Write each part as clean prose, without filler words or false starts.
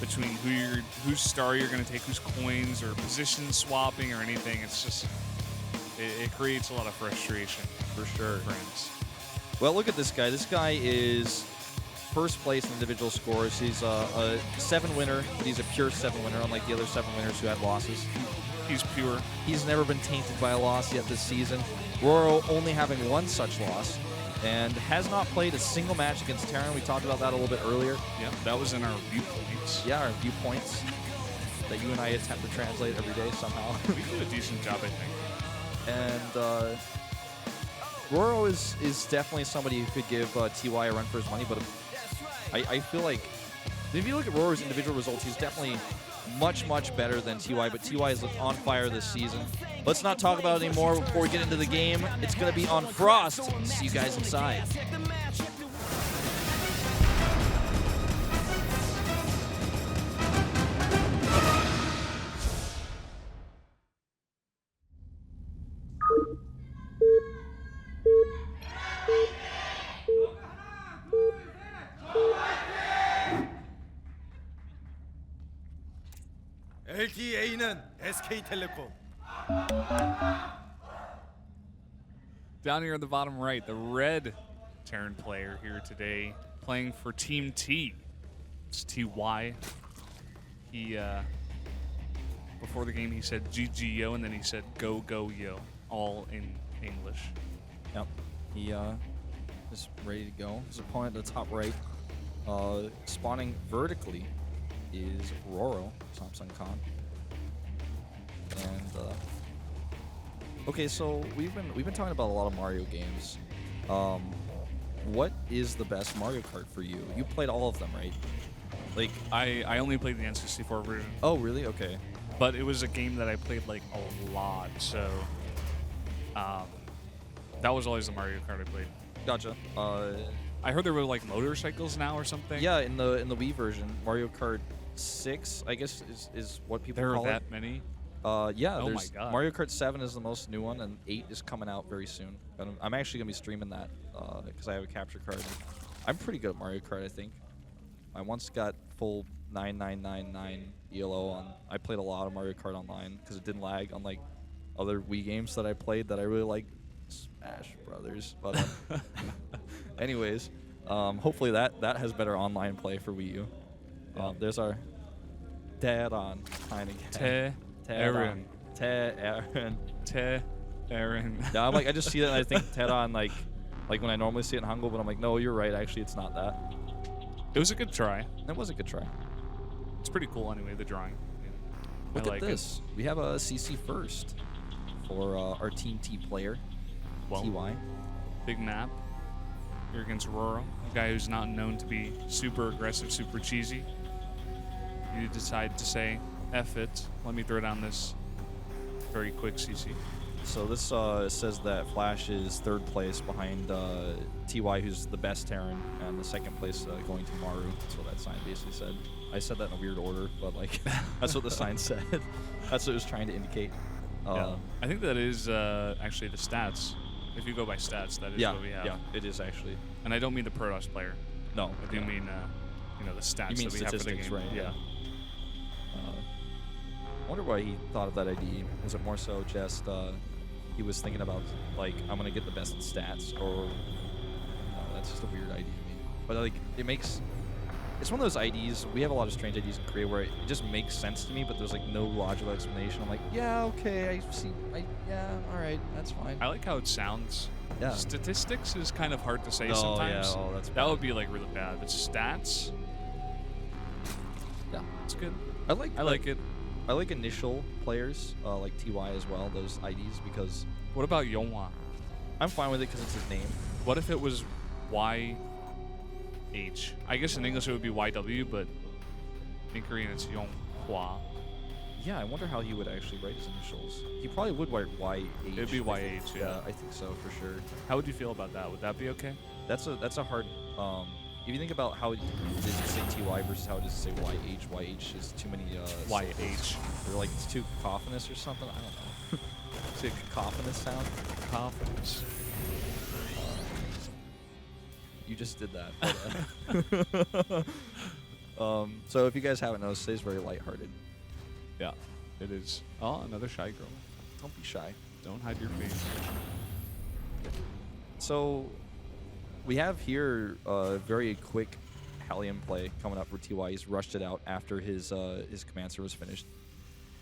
between whose star you're going to take, whose coins, or position swapping, or anything. It's just it creates a lot of frustration For sure. friends. Well, look at this guy. This guy is first place in individual scores. He's a 7 winner, but he's a pure 7 winner, unlike the other 7 winners who had losses. He's pure. He's never been tainted by a loss yet this season. rOrO only having 1 such loss, and has not played a single match against Terran. We talked about that a little bit earlier. Yeah, that was in our viewpoints. Yeah, our viewpoints that you and I attempt to translate every day somehow. We do a decent job, I think. And rOrO is definitely somebody who could give TY a run for his money, but I feel like if you look at rOrO's individual results, he's definitely much, much better than TY, but TY is on fire this season. Let's not talk about it anymore before we get into the game. It's going to be on Frost. See you guys inside. LTA는 SK텔레콤. Down here at the bottom right, the red Terran player here today, playing for Team T. It's TY. He, before the game, he said GG yo, and then he said go, go, yo, all in English. Yep. He is ready to go. His opponent at the top right, spawning vertically, is rOrO, Samsung Khan. And okay, so we've been talking about a lot of Mario games. What is the best Mario Kart for you? You played all of them, right? Like I only played the N64 version. Oh, really? Okay. But it was a game that I played like a lot, so that was always the Mario Kart I played. Gotcha. I heard there were like motorcycles now or something. Yeah, in the Wii version, Mario Kart 6, I guess is what people There call are it. that many. Yeah, Oh my there's God. Mario Kart 7 is the most new one, and 8 is coming out very soon. But I'm actually going to be streaming that because I have a capture card. I'm pretty good at Mario Kart, I think. I once got full 9999 ELO on. I played a lot of Mario Kart online because it didn't lag, unlike other Wii games that I played that I really like. Smash Brothers. But anyways, hopefully that has better online play for Wii U. There's our dad on kind of Aaron. Aaron. Aaron. Yeah, I'm like, I just see that and I think Ted on like when I normally see it in Hangul, but I'm like, no, you're right. Actually, it's not that. It was a good try. That was a good try. It's pretty cool anyway, the drawing. Look I like at this. We have a CC first for our Team T player, Well, TY. Big map. Here against rOrO, a guy who's not known to be super aggressive, super cheesy. You decide to say, F it, let me throw down this very quick CC. So this says that Flash is 3rd place behind TY, who's the best Terran, and the 2nd place going to Maru. That's what that sign basically said. I said that in a weird order, but like that's what the sign said. That's what it was trying to indicate. Yeah. I think that is actually the stats. If you go by stats, that is what we have. Yeah, it is actually. And I don't mean the Protoss player. No, I do mean the stats you mean that we have for the statistics, game. right? Yeah. I wonder why he thought of that idea. Was it more so just he was thinking about like I'm gonna get the best stats, or that's just a weird idea to me. But like it's one of those IDs. We have a lot of strange IDs in Korea where it just makes sense to me, but there's like no logical explanation. I'm like, yeah, okay, I see. Yeah, all right, that's fine. I like how it sounds. Yeah. Statistics is kind of hard to say No, sometimes. yeah, oh, that's that bad. would be like really bad. But stats, Yeah, it's good. I like it. I like initial players like TY as well. Those IDs because What about Yonghwa? I'm fine with it because it's his name. What if it was YH? I guess in English it would be YW, but in Korean it's Yonghwa. Yeah, I wonder how he would actually write his initials. He probably would write YH. It'd be YH, yeah. I think so for sure. How would you feel about that? Would that be okay? That's a hard. If you think about how it is to say TY versus how it is to say YH is too many. YH. Or like it's too cacophonous or something. I don't know. Is it a cacophonous sound? Confidence. You just did that. But, So if you guys haven't noticed, today's very lighthearted. Yeah, it is. Oh, another shy girl. Don't be shy. Don't hide your face. So we have here a very quick Hellion play coming up for TY. He's rushed it out after his command server was finished,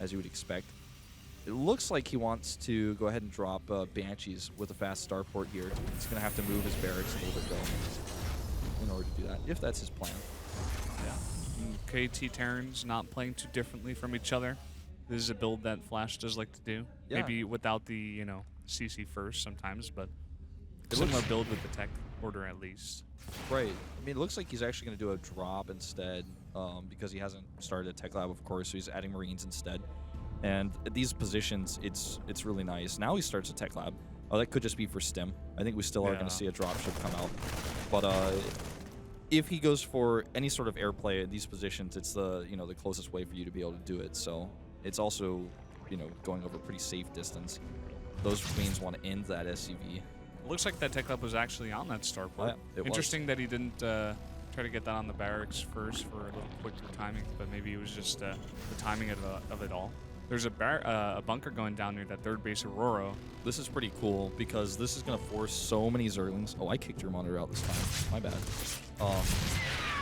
as you would expect. It looks like he wants to go ahead and drop Banshees with a fast starport here. He's going to have to move his barracks a little bit, though, in order to do that, if that's his plan. Yeah. KT Terrans not playing too differently from each other. This is a build that Flash does like to do. Yeah. Maybe without the, CC first sometimes, but It similar looks- build with the tech order at least. Right. I mean, it looks like he's actually going to do a drop instead, because he hasn't started a tech lab, of course, so he's adding Marines instead. And at these positions, it's really nice. Now he starts a tech lab. Oh, that could just be for stim. I think we still are going to see a dropship come out. But if he goes for any sort of airplay at these positions, it's the the closest way for you to be able to do it. So it's also going over a pretty safe distance. Those queens want to end that SCV. It looks like that tech lab was actually on that starport. Yeah, it was. Interesting that he didn't try to get that on the barracks first for a little quicker timing, but maybe it was just the timing of it all. There's a bunker going down near that third base of rOrO. This is pretty cool because this is going to force so many Zerglings. Oh, I kicked your monitor out this time. My bad.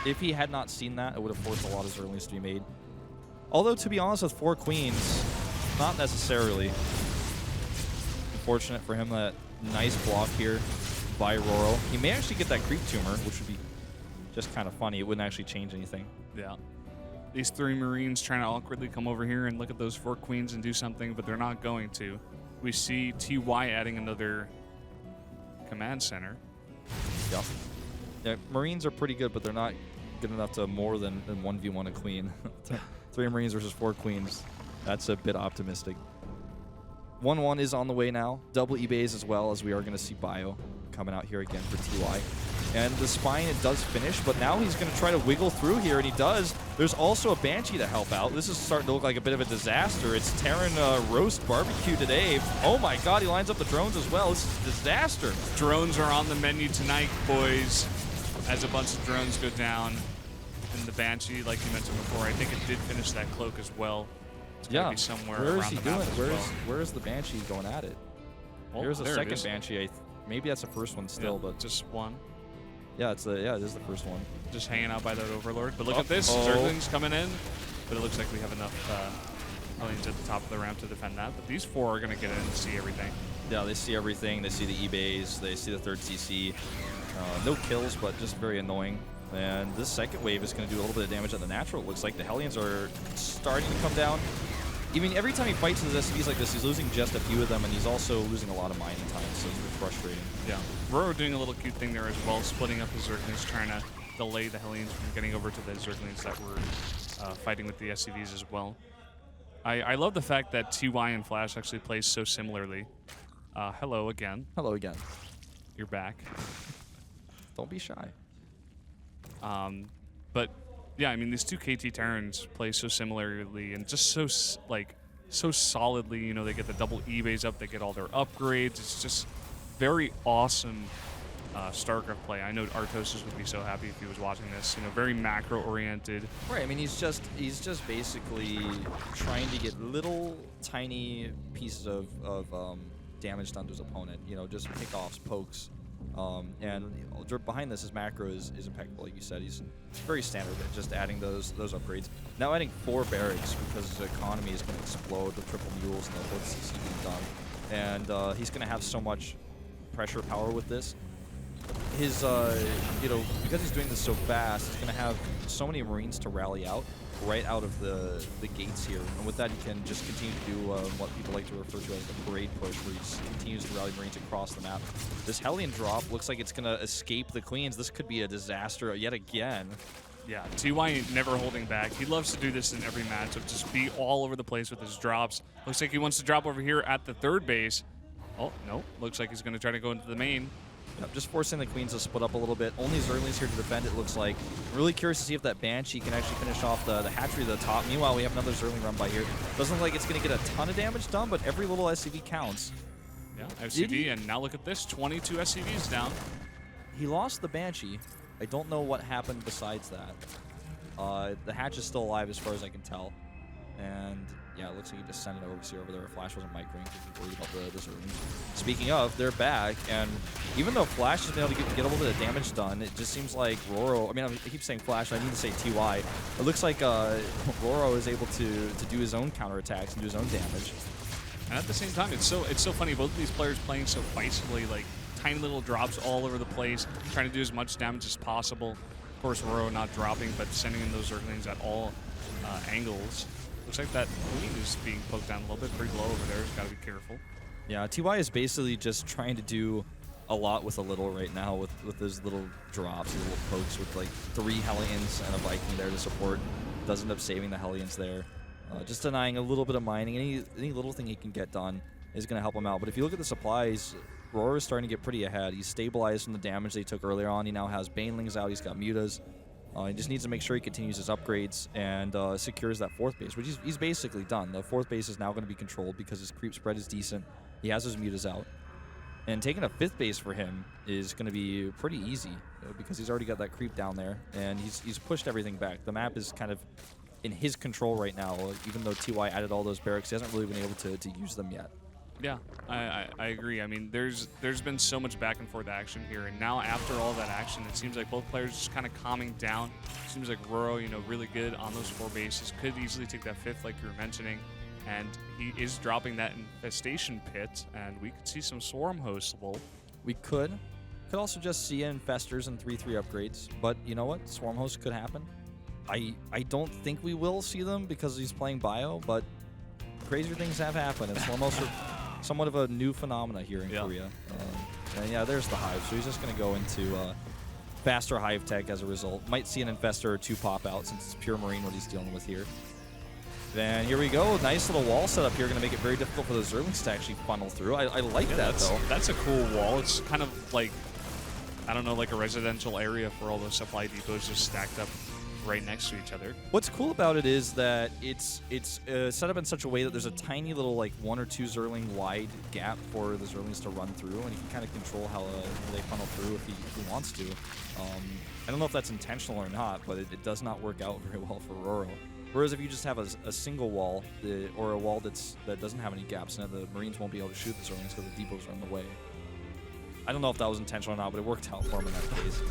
If he had not seen that, it would have forced a lot of Zerglings to be made. Although, to be honest, with 4 queens, not necessarily. Unfortunate for him, that nice block here by rOrO. He may actually get that creep tumor, which would be just kind of funny. It wouldn't actually change anything. Yeah. These 3 Marines trying to awkwardly come over here and look at those 4 queens and do something, but they're not going to. We see TY adding another command center. Yep. Yeah, Marines are pretty good, but they're not good enough to more than 1v1 a queen. 3 Marines versus 4 queens. That's a bit optimistic. 1-1 is on the way now. Double E-Bays as well, as we are going to see Bio coming out here again for TY. And the spine, it does finish, but now he's going to try to wiggle through here, and he does. There's also a Banshee to help out. This is starting to look like a bit of a disaster. It's Terran roast barbecue today. Oh my god, he lines up the drones as well. This is a disaster. Drones are on the menu tonight, boys, as a bunch of drones go down. And the Banshee, like you mentioned before, I think it did finish that cloak as well. It's gotta be somewhere where is around he the doing? map as Where is the Banshee going at it? well. Here's a There it second is. Banshee. Maybe that's the first one still, Yeah, but just one. yeah, it is the first one. Just hanging out by that Overlord. But look Oh. at this. Oh. Zerglings coming in. But it looks like we have enough Hellions at the top of the ramp to defend that. But these 4 are going to get in and see everything. Yeah, they see everything. They see the E-Bays. They see the third CC. No kills, but just very annoying. And this second wave is going to do a little bit of damage at the natural. It looks like the Hellions are starting to come down. I mean, every time he fights with SCVs like this, he's losing just a few of them, and he's also losing a lot of mining time, so it's frustrating. Yeah. rOrO doing a little cute thing there as well, splitting up his Zerglings, trying to delay the Hellions from getting over to the Zerglings that were fighting with the SCVs as well. I love the fact that TY and Flash actually play so similarly. Hello again. Hello again. You're back. Don't be shy. But yeah, I mean, these 2 KT Terrans play so similarly and just so so solidly. They get the double E-Bays up, they get all their upgrades. It's just very awesome StarCraft play. I know Artosis would be so happy if he was watching this. Very macro-oriented. Right. I mean, he's just basically trying to get little tiny pieces of damage done to his opponent. Just pickoffs, pokes. And behind this, his macro is impeccable, like you said. He's very standard at just adding those upgrades. Now adding 4 barracks because his economy is going to explode with triple mules and the fourth CC being done. And he's going to have so much pressure power with this. His, because he's doing this so fast, he's going to have so many Marines to rally out right out of the gates here. And with that, he can just continue to do what people like to refer to as the parade push, where he just continues to rally Marines across the map. This Hellion drop looks like it's going to escape the Queens. This could be a disaster yet again. Yeah, TY never holding back. He loves to do this in every matchup, just be all over the place with his drops. Looks like he wants to drop over here at the third base. Oh, no. Looks like he's going to try to go into the main. Yep, just forcing the Queens to split up a little bit. Only Zerglings here to defend, it looks like. I'm really curious to see if that Banshee can actually finish off the hatchery at the top. Meanwhile, we have another Zergling run by here. Doesn't look like it's going to get a ton of damage done, but every little SCV counts. Yeah, FCV, and now look at this. 22 SCVs down. He lost the Banshee. I don't know what happened besides that. The hatch is still alive as far as I can tell. And yeah, it looks like he just sent an overseer over there. Flash wasn't microing because he's worried about the Zerlings. Speaking of, they're back, and even though Flash has been able to get a little bit of damage done, it just seems like rOrO, I mean, I keep saying Flash, I need to say TY. It looks like rOrO is able to do his own counterattacks and do his own damage. And at the same time, it's so funny. Both of these players playing so feistily, like tiny little drops all over the place, trying to do as much damage as possible. Of course, rOrO not dropping, but sending in those Zerglings at all angles. Looks like that queen is being poked down a little bit, pretty low over there. He's got to be careful. Yeah, TY is basically just trying to do a lot with a little right now with those little drops, these little pokes with like 3 Hellions and a Viking there to support. Does end up saving the Hellions there. Just denying a little bit of mining. Any little thing he can get done is going to help him out. But if you look at the supplies, rOrO is starting to get pretty ahead. He's stabilized from the damage they took earlier on. He now has Banelings out. He's got Mutas. He just needs to make sure he continues his upgrades and secures that 4th base, which he's basically done. The 4th base is now going to be controlled because his creep spread is decent. He has his Mutas out. And taking a 5th base for him is going to be pretty easy because he's already got that creep down there, and he's pushed everything back. The map is kind of in his control right now, even though TY added all those barracks. He hasn't really been able to use them yet. Yeah, I agree. I mean, there's been so much back and forth action here, and now after all that action, it seems like both players just kind of calming down. It seems like rOrO, really good on those 4 bases, could easily take that 5th like you were mentioning, and he is dropping that infestation pit, and we could see some swarm hostable. We could also just see infestors and 3/3 upgrades, but you know what? Swarm host could happen. I don't think we will see them because he's playing bio, but crazier things have happened, and swarm hosts are somewhat of a new phenomena here in Korea. And yeah, there's the hive. So he's just going to go into faster hive tech as a result. Might see an infestor or 2 pop out since it's pure marine what he's dealing with here. Then here we go. Nice little wall setup here. Going to make it very difficult for those Zerlings to actually funnel through. I like that, though. That's a cool wall. It's kind of like, I don't know, like a residential area for all those supply depots just stacked up right next to each other. What's cool about it is that it's set up in such a way that there's a tiny little like 1 or 2 Zerling wide gap for the Zerlings to run through, and he can kind of control how they funnel through if he wants to. I don't know if that's intentional or not, but it does not work out very well for rOrO. Whereas if you just have a single wall or a wall that doesn't have any gaps in it, the Marines won't be able to shoot the Zerlings because the depots are in the way. I don't know if that was intentional or not, but it worked out for him in that case.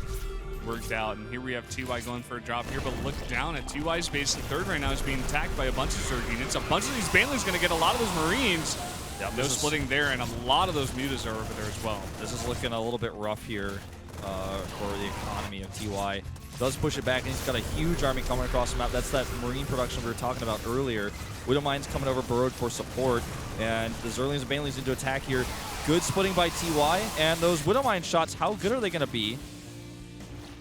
Worked out, and here we have TY going for a drop here, but look down at TY's base. The 3rd right now is being attacked by a bunch of Zerg units. A bunch of these Banelings going to get a lot of those Marines. Yep, no splitting there, and a lot of those Mutas are over there as well. This is looking a little bit rough here for the economy of TY. Does push it back, and he's got a huge army coming across the map. That's that Marine production we were talking about earlier. Widowmine's coming over burrowed for support, and the Zerlings and Banelings into attack here. Good splitting by TY, and those Widowmine shots, how good are they going to be?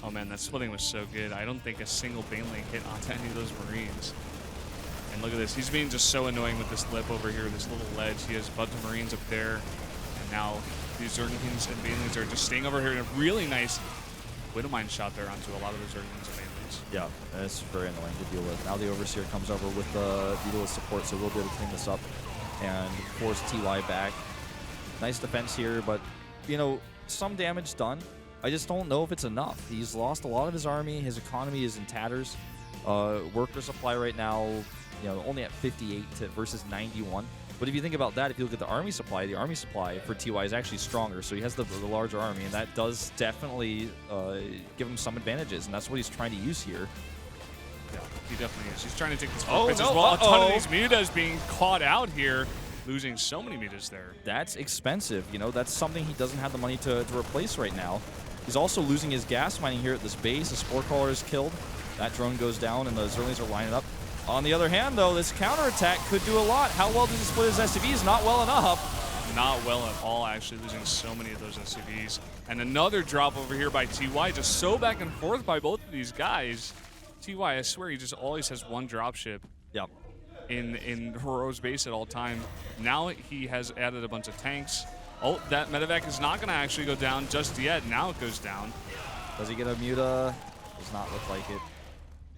Oh man, that splitting was so good. I don't think a single Baneling hit onto any of those Marines. And look at this. He's being just so annoying with this lip over here, this little ledge. He has a bunch of Marines up there. And now these Zerglings and Banelings are just staying over here in a really nice Widowmine shot there onto a lot of the Zerglings and Banelings. Yeah, it's very annoying to deal with. Now the Overseer comes over with the Beetle support, so we'll be able to clean this up and force TY back. Nice defense here, but, some damage done. I just don't know if it's enough. He's lost a lot of his army. His economy is in tatters. Worker supply right now, only at 58 versus 91. But if you think about that, if you look at the army supply for TY is actually stronger. So he has the larger army, and that does definitely give him some advantages, and that's what he's trying to use here. Yeah, he definitely is. He's trying to take this as well. A ton of these Mutas being caught out here. Losing so many Mutas there. That's expensive. That's something he doesn't have the money to replace right now. He's also losing his gas mining here at this base. The Spore Crawler is killed. That drone goes down, and the Zerlings are lining up. On the other hand, though, this counterattack could do a lot. How well does he split his SCVs? Not well enough. Not well at all, actually, losing so many of those SCVs. And another drop over here by TY, just so back and forth by both of these guys. TY, I swear, he just always has one dropship. Yep. In rOrO's base at all time. Now he has added a bunch of tanks. Oh, that medevac is not going to actually go down just yet. Now it goes down. Does he get a Muta? Does not look like it.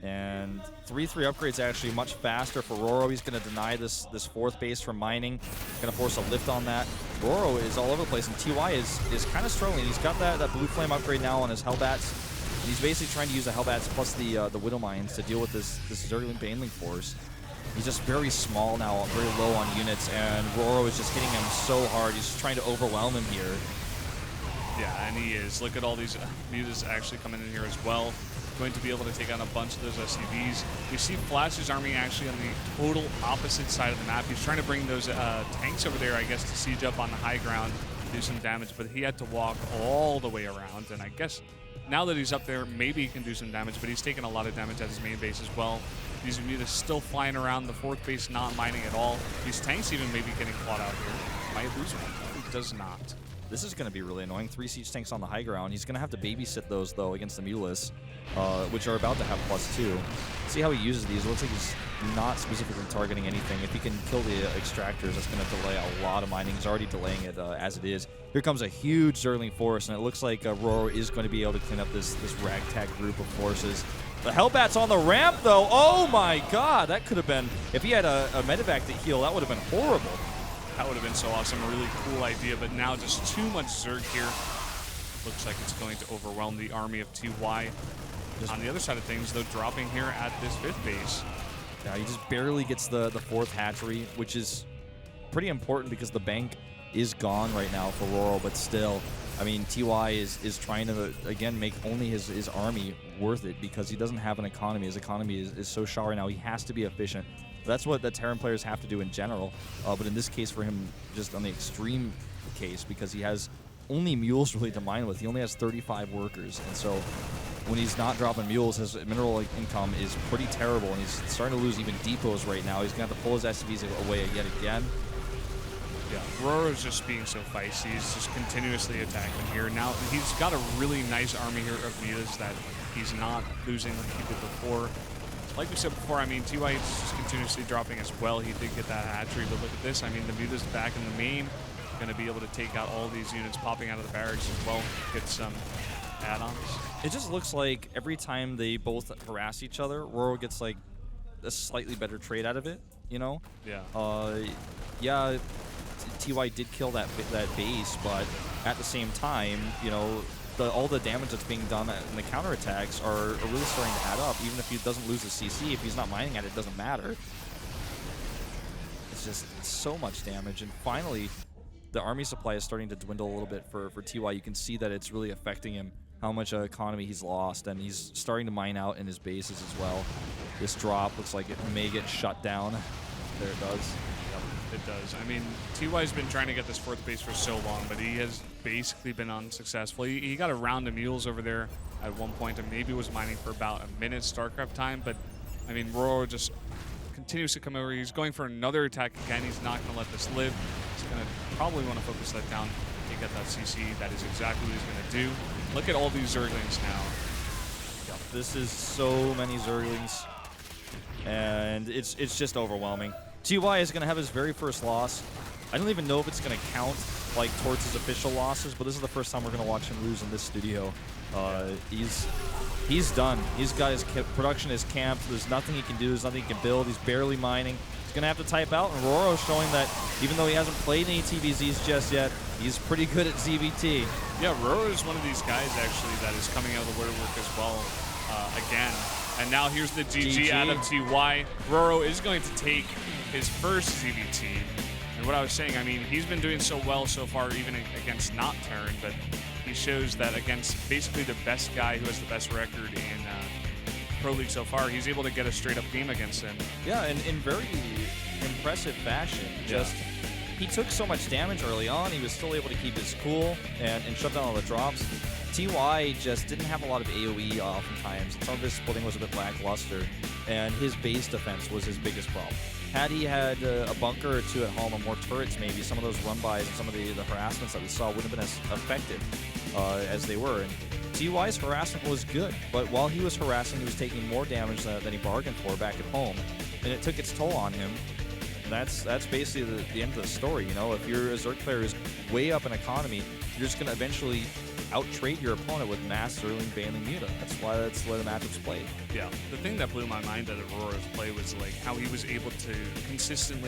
And 3/3 upgrade's actually much faster for rOrO. He's going to deny this 4th base from mining. Going to force a lift on that. rOrO is all over the place, and TY is kind of struggling. He's got that blue flame upgrade now on his Hellbats. he's basically trying to use the Hellbats plus the Widow Mines to deal with this Zergling Baneling force. He's just very small now, very low on units, and rOrO is just hitting him so hard. He's just trying to overwhelm him here. Yeah, and he is. Look at all these mutas actually coming in here as well. Going to be able to take on a bunch of those SCVs. You see Flash's army actually on the total opposite side of the map. He's trying to bring those tanks over there, I guess, to siege up on the high ground, do some damage, but he had to walk all the way around, and I guess now that he's up there, maybe he can do some damage, but he's taking a lot of damage at his main base as well. These mutas still flying around, the fourth base not mining at all. These tanks even maybe getting caught out here. Might lose one. He does not. This is going to be really annoying. 3 siege tanks on the high ground. He's going to have to babysit those, though, against the Mutalists, which are about to have +2. See how he uses these. It looks like he's not specifically targeting anything. If he can kill the extractors, that's going to delay a lot of mining. He's already delaying it as it is. Here comes a huge Zergling force, and it looks like rOrO is going to be able to clean up this ragtag group of forces. The Hellbat's on the ramp, though. Oh, my God. That could have been, if he had a medevac to heal, that would have been horrible. That would have been so awesome, a really cool idea, but now just too much Zerg here. Looks like it's going to overwhelm the army of TY. On the other side of things, though, dropping here at this 5th base. Yeah, he just barely gets the 4th hatchery, which is pretty important because the bank is gone right now for rOrO, but still, I mean, TY is trying to, again, make only his army worth it because he doesn't have an economy. His economy is so shot right now. He has to be efficient. That's what the Terran players have to do in general, but in this case for him, just on the extreme case, because he has only mules really to mine with. He only has 35 workers, and so when he's not dropping mules, his mineral income is pretty terrible, and he's starting to lose even depots right now. He's going to have to pull his SCVs away yet again. Yeah, rOrO is just being so feisty. He's just continuously attacking here. Now, he's got a really nice army here of mutas that he's not losing like he did before. Like we said before, I mean, TY is just continuously dropping as well. He did get that hatchery, but look at this. I mean, the mutas back in the main, going to be able to take out all these units popping out of the barracks as well, get some add-ons. It just looks like every time they both harass each other, rOrO gets like a slightly better trade out of it, you know? Yeah. Yeah, TY did kill that base, but at the same time, you know, all the damage that's being done in the counterattacks are really starting to add up. Even if he doesn't lose the CC, if he's not mining at it, it doesn't matter. It's just so much damage, and finally, the army supply is starting to dwindle a little bit for TY. You can see that it's really affecting him, how much economy he's lost, and he's starting to mine out in his bases as well. This drop looks like it may get shut down. There it does. It does. I mean, TY's been trying to get this 4th base for so long, but he has basically been unsuccessful. He got a round of mules over there at one point and maybe was mining for about a minute StarCraft time, but I mean, rOrO just continues to come over. He's going for another attack again. He's not going to let this live. He's going to probably want to focus that down and get that CC. That is exactly what he's going to do. Look at all these Zerglings now. Yep, this is so many Zerglings, and it's just overwhelming. TY is going to have his very first loss. I don't even know if it's going to count like towards his official losses, but this is the first time we're going to watch him lose in this studio. He's done. He's got his production is camped. There's nothing he can do. There's nothing he can build. He's barely mining. He's going to have to type out, and rOrO showing that even though he hasn't played any TVZs just yet, he's pretty good at ZVT. Yeah, rOrO is one of these guys actually that is coming out of the woodwork as well again. And now here's the GG out of TY. rOrO is going to take his first ZVT. And what I was saying, I mean, he's been doing so well so far, even against not Terran, but he shows that against basically the best guy who has the best record in Pro League so far, he's able to get a straight-up game against him. Yeah, and in very impressive fashion. Just he took so much damage early on, he was still able to keep his cool and shut down all the drops. TY just didn't have a lot of AoE oftentimes. Some of his splitting was a bit lackluster, and his base defense was his biggest problem. Had he had a bunker or two at home or more turrets maybe, some of those run-bys and some of the harassments that we saw wouldn't have been as effective as they were. And TY's harassment was good, but while he was harassing, he was taking more damage than he bargained for back at home, and it took its toll on him. That's basically the end of the story. You know, if you're a Zerg player who's way up in economy, you're just going to eventually out-trade your opponent with mass Zergling Baneling Muta. That's why the matchup's played. Yeah, the thing that blew my mind out of rOrO's play was like how he was able to consistently